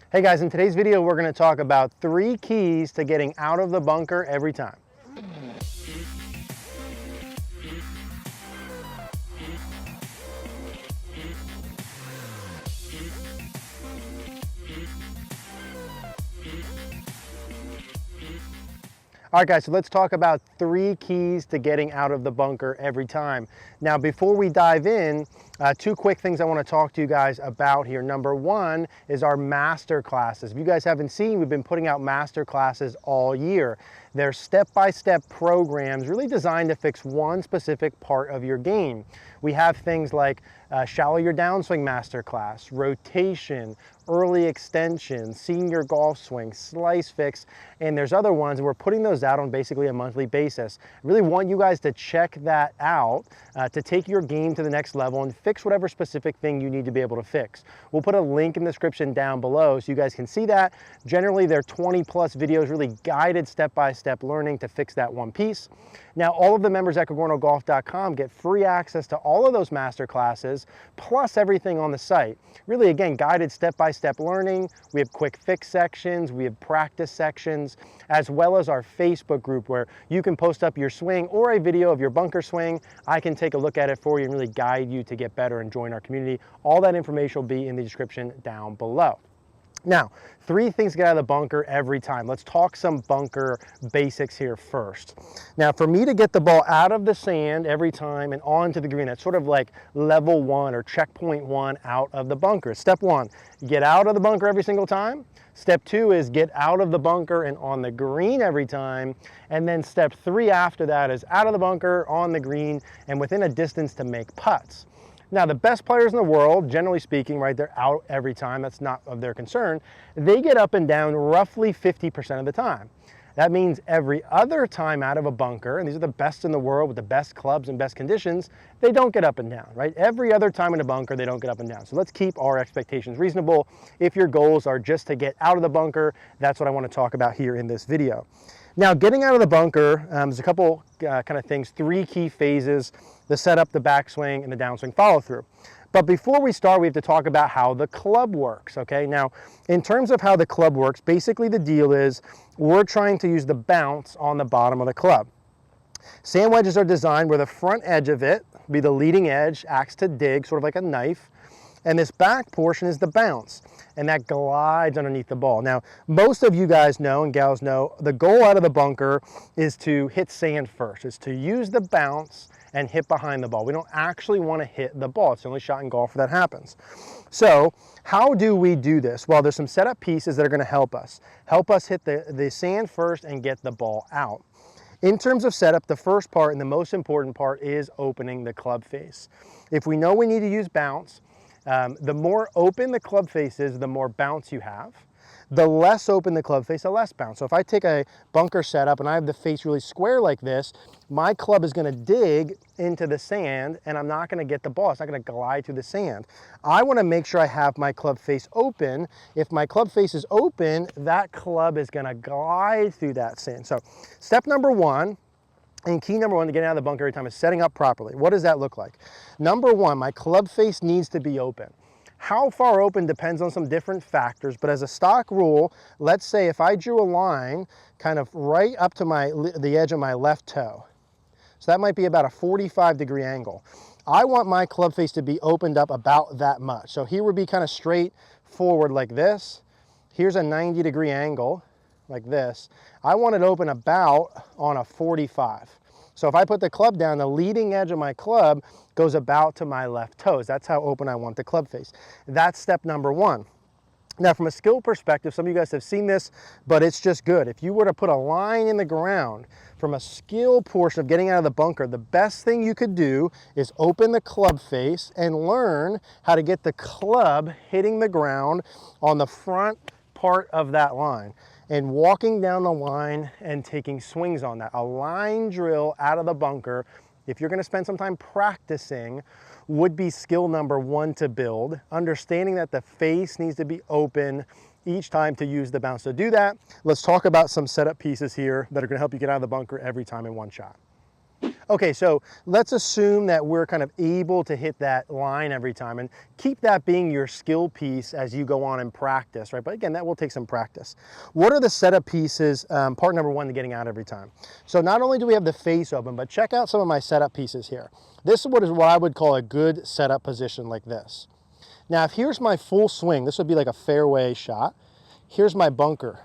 Hey guys, in today's video we're going to talk about 3 keys to getting out of the bunker every time. All right guys, so let's talk about 3 keys to getting out of the bunker every time. Now before we dive in, 2 quick things I want to talk to you guys about here. Number 1 is our master classes. If you guys haven't seen, we've been putting out master classes all year. They're step-by-step programs really designed to fix one specific part of your game. We have things like shallow your downswing master class, rotation, early extension, senior golf swing, slice fix, and there's other ones, and we're putting those out on basically a monthly basis. I really want you guys to check that out to take your game to the next level and fix whatever specific thing you need to be able to fix. We'll put a link in the description down below so you guys can see that. Generally, they're 20+ videos, really guided step-by-step learning to fix that one piece. Now, all of the members at CogornoGolf.com get free access to all of those master classes, plus everything on the site. Really, again, guided step-by-step learning. We have quick fix sections, we have practice sections, as well as our Facebook group where you can post up your swing or a video of your bunker swing. I can take a look at it for you and really guide you to get better and join our community. All that information will be in the description down below. Now, 3 things to get out of the bunker every time. Let's talk some bunker basics here first. Now, for me to get the ball out of the sand every time and onto the green, that's sort of like level 1 or checkpoint 1 out of the bunker. Step 1, get out of the bunker every single time. Step 2 is get out of the bunker and on the green every time. And then step 3 after that is out of the bunker, on the green, and within a distance to make putts. Now, the best players in the world, generally speaking, right, they're out every time. That's not of their concern. They get up and down roughly 50% of the time. That means every other time out of a bunker, and these are the best in the world with the best clubs and best conditions, they don't get up and down, right? Every other time in a bunker, they don't get up and down. So let's keep our expectations reasonable. If your goals are just to get out of the bunker, that's what I want to talk about here in this video. Now, getting out of the bunker, there's a couple kind of things, 3 key phases: the setup, the backswing, and the downswing follow through. But before we start, we have to talk about how the club works, okay? Now, in terms of how the club works, basically the deal is we're trying to use the bounce on the bottom of the club. Sand wedges are designed where the front edge of it be the leading edge, acts to dig, sort of like a knife, and this back portion is the bounce, and that glides underneath the ball. Now, most of you guys know, and gals know, the goal out of the bunker is to hit sand first. It's to use the bounce and hit behind the ball. We don't actually want to hit the ball. It's the only shot in golf where that happens. So how do we do this? Well, there's some setup pieces that are going to help us hit the sand first and get the ball out. In terms of setup, the first part and the most important part is opening the club face. If we know we need to use bounce, the more open the club face is, the more bounce you have. The less open the club face, the less bounce. So if I take a bunker setup and I have the face really square like this, my club is going to dig into the sand and I'm not going to get the ball. It's not going to glide through the sand. I want to make sure I have my club face open. If my club face is open, that club is going to glide through that sand. So step number 1, and key number 1 to get out of the bunker every time is setting up properly. What does that look like? Number 1, my club face needs to be open. How far open depends on some different factors, but as a stock rule, let's say if I drew a line kind of right up to the edge of my left toe, so that might be about a 45-degree angle. I want my club face to be opened up about that much. So here would be kind of straight forward like this. Here's a 90-degree angle like this. I want it open about on a 45. So if I put the club down, the leading edge of my club goes about to my left toes. That's how open I want the club face. That's step number 1. Now, from a skill perspective, some of you guys have seen this, but it's just good. If you were to put a line in the ground from a skill portion of getting out of the bunker, the best thing you could do is open the club face and learn how to get the club hitting the ground on the front part of that line and walking down the line and taking swings on that. A line drill out of the bunker, if you're going to spend some time practicing, would be skill number 1 to build, understanding that the face needs to be open each time to use the bounce. So do that. Let's talk about some setup pieces here that are going to help you get out of the bunker every time in one shot. Okay, so let's assume that we're kind of able to hit that line every time, and keep that being your skill piece as you go on and practice, right? But again, that will take some practice. What are the setup pieces, part number one to getting out every time? So not only do we have the face open, but check out some of my setup pieces here. This is what I would call a good setup position like this. Now, if here's my full swing, this would be like a fairway shot. Here's my bunker,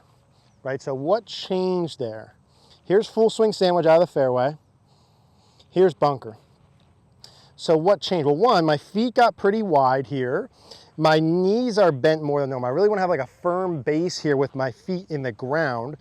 right? So what changed there? Here's full swing sandwich out of the fairway. Here's bunker. So what changed? Well, one, my feet got pretty wide here. My knees are bent more than normal. I really want to have like a firm base here with my feet in the ground.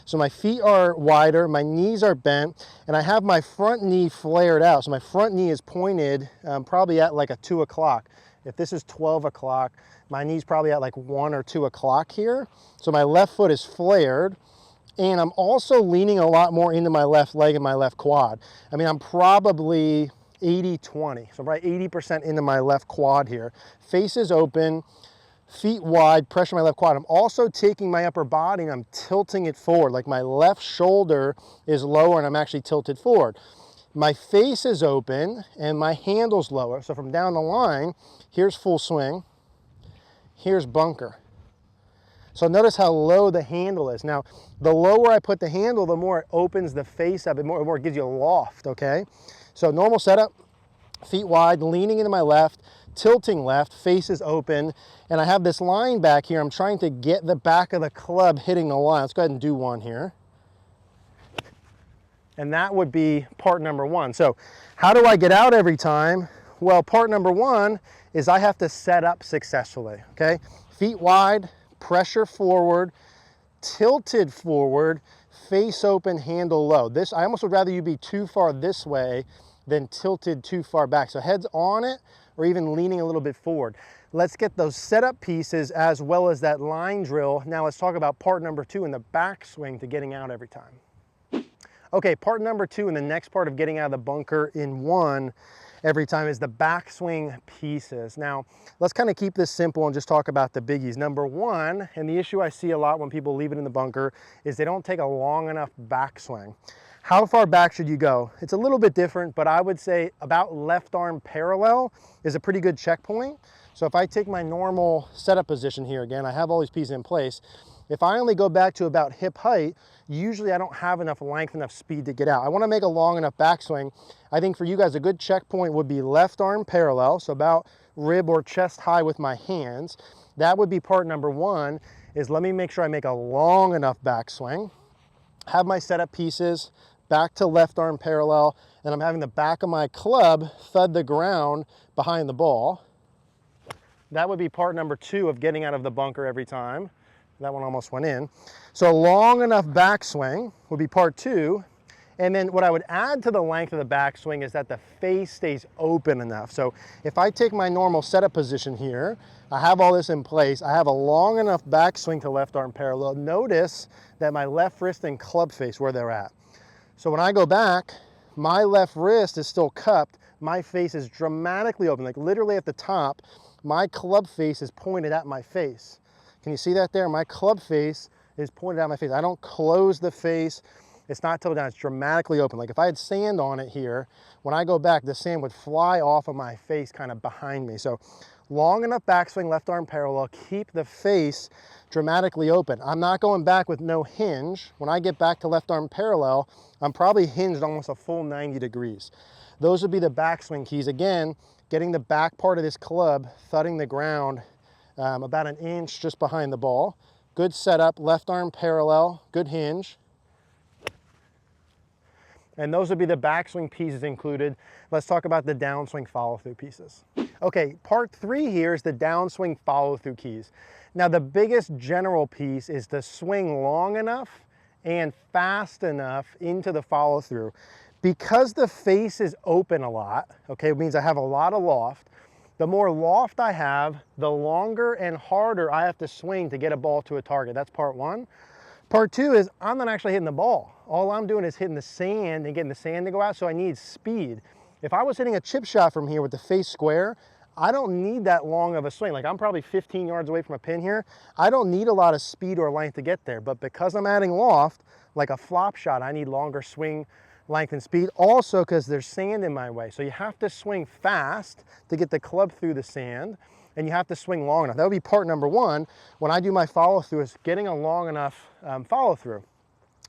So my feet are wider, my knees are bent, and I have my front knee flared out. So my front knee is pointed probably at like a 2 o'clock. If this is 12 o'clock, my knee's probably at like 1 or 2 o'clock here. So my left foot is flared. And I'm also leaning a lot more into my left leg and my left quad. I mean, I'm probably 80-20, so right 80% into my left quad here. Face is open, feet wide, pressure my left quad. I'm also taking my upper body and I'm tilting it forward. Like my left shoulder is lower and I'm actually tilted forward. My face is open and my handle's lower. So from down the line, here's full swing, here's bunker. So notice how low the handle is. Now, the lower I put the handle, the more it opens the face up, the more it gives you a loft, okay? So normal setup, feet wide, leaning into my left, tilting left, face is open, and I have this line back here. I'm trying to get the back of the club hitting the line. Let's go ahead and do one here. And that would be part number one. So how do I get out every time? Well, part number one is I have to set up successfully, okay? Feet wide, pressure forward, tilted forward, face open, handle low. This, I almost would rather you be too far this way than tilted too far back. So heads on it or even leaning a little bit forward. Let's get those setup pieces as well as that line drill. Now let's talk about part number two in the backswing to getting out every time. Okay, part number two and the next part of getting out of the bunker in one every time is the backswing pieces. Now, let's kind of keep this simple and just talk about the biggies. Number one, and the issue I see a lot when people leave it in the bunker, is they don't take a long enough backswing. How far back should you go? It's a little bit different, but I would say about left arm parallel is a pretty good checkpoint. So if I take my normal setup position here, again, I have all these pieces in place. If I only go back to about hip height, usually I don't have enough length, enough speed to get out. I want to make a long enough backswing. I think for you guys, a good checkpoint would be left arm parallel, so about rib or chest high with my hands. That would be part number one, is let me make sure I make a long enough backswing, have my setup pieces back to left arm parallel, and I'm having the back of my club thud the ground behind the ball. That would be part number two of getting out of the bunker every time. That one almost went in. So a long enough backswing would be part two. And then what I would add to the length of the backswing is that the face stays open enough. So if I take my normal setup position here, I have all this in place, I have a long enough backswing to left arm parallel. Notice that my left wrist and club face where they're at. So when I go back, my left wrist is still cupped, my face is dramatically open, like literally at the top, my club face is pointed at my face. Can you see that there? My club face is pointed at my face. I don't close the face. It's not tilted down, it's dramatically open. Like if I had sand on it here, when I go back, the sand would fly off of my face kind of behind me. So long enough backswing, left arm parallel, keep the face dramatically open. I'm not going back with no hinge. When I get back to left arm parallel, I'm probably hinged almost a full 90 degrees. Those would be the backswing keys. Again, getting the back part of this club, thudding the ground about an inch just behind the ball. Good setup, left arm parallel, good hinge. And those would be the backswing pieces included. Let's talk about the downswing follow-through pieces. Okay, part three here is the downswing follow-through keys. Now the biggest general piece is to swing long enough and fast enough into the follow-through. Because the face is open a lot, okay, it means I have a lot of loft. The more loft I have, the longer and harder I have to swing to get a ball to a target. That's part one. Part two is I'm not actually hitting the ball. All I'm doing is hitting the sand and getting the sand to go out, so I need speed. If I was hitting a chip shot from here with the face square, I don't need that long of a swing. Like I'm probably 15 yards away from a pin here. I don't need a lot of speed or length to get there, but because I'm adding loft, like a flop shot, I need longer swing length and speed. Also because there's sand in my way. So you have to swing fast to get the club through the sand, and you have to swing long enough. That would be part number one when I do my follow through, is getting a long enough follow through.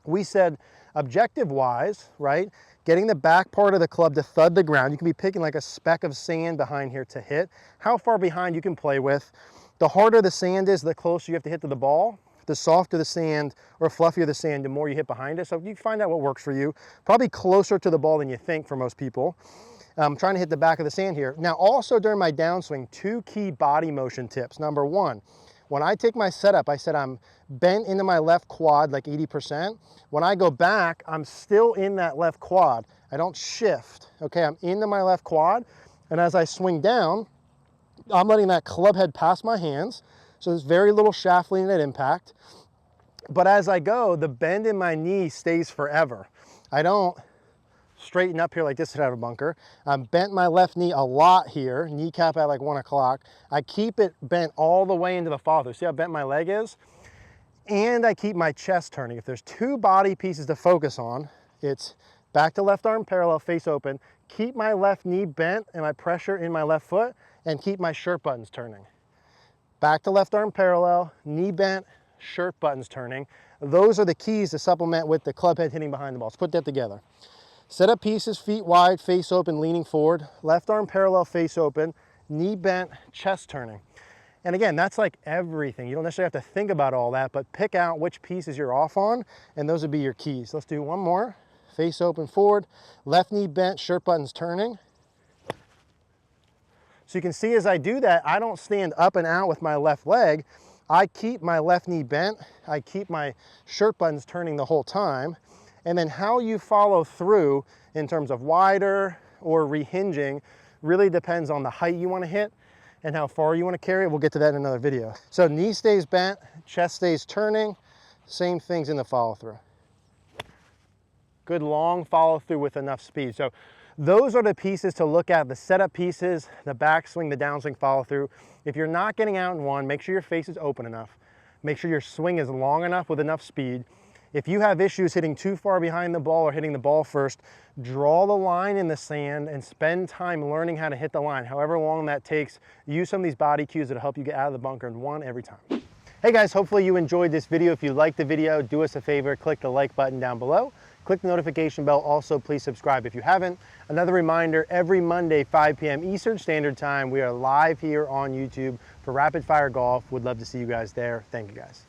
We said objective wise, right? Getting the back part of the club to thud the ground. You can be picking like a speck of sand behind here to hit. How far behind you can play with. The harder the sand is, the closer you have to hit to the ball. The softer the sand or fluffier the sand, the more you hit behind it. So you find out what works for you. Probably closer to the ball than you think for most people. I'm trying to hit the back of the sand here. Now also during my downswing, 2 key body motion tips. Number 1, when I take my setup, I said I'm bent into my left quad like 80%. When I go back, I'm still in that left quad. I don't shift, okay? I'm into my left quad, and as I swing down, I'm letting that club head pass my hands, so there's very little shaft lean at impact. But as I go, the bend in my knee stays forever. I don't straighten up here like this to have a bunker. I'm bent my left knee a lot here, kneecap at like 1 o'clock. I keep it bent all the way into the follow through. See how bent my leg is? And I keep my chest turning. If there's 2 body pieces to focus on, it's back to left arm parallel, face open, keep my left knee bent and my pressure in my left foot, and keep my shirt buttons turning. Back to left arm parallel, knee bent, shirt buttons turning. Those are the keys to supplement with the club head hitting behind the ball. Let's put that together. Set up pieces, feet wide, face open, leaning forward, left arm parallel, face open, knee bent, chest turning. And again, that's like everything. You don't necessarily have to think about all that, but pick out which pieces you're off on, and those would be your keys. Let's do one more. Face open forward, left knee bent, shirt buttons turning. So you can see as I do that, I don't stand up and out with my left leg. I keep my left knee bent. I keep my shirt buttons turning the whole time. And then how you follow through in terms of wider or rehinging really depends on the height you want to hit and how far you want to carry it. We'll get to that in another video. So knee stays bent, chest stays turning, same things in the follow through. Good long follow through with enough speed. So those are the pieces to look at, the setup pieces, the backswing, the downswing follow through. If you're not getting out in one, make sure your face is open enough. Make sure your swing is long enough with enough speed. If you have issues hitting too far behind the ball or hitting the ball first, draw the line in the sand and spend time learning how to hit the line. However long that takes, use some of these body cues that'll help you get out of the bunker in one every time. Hey guys, hopefully you enjoyed this video. If you liked the video, do us a favor, click the like button down below. Click the notification bell. Also, please subscribe if you haven't. Another reminder, every Monday, 5 p.m. Eastern Standard Time, we are live here on YouTube for Rapid Fire Golf. Would love to see you guys there. Thank you guys.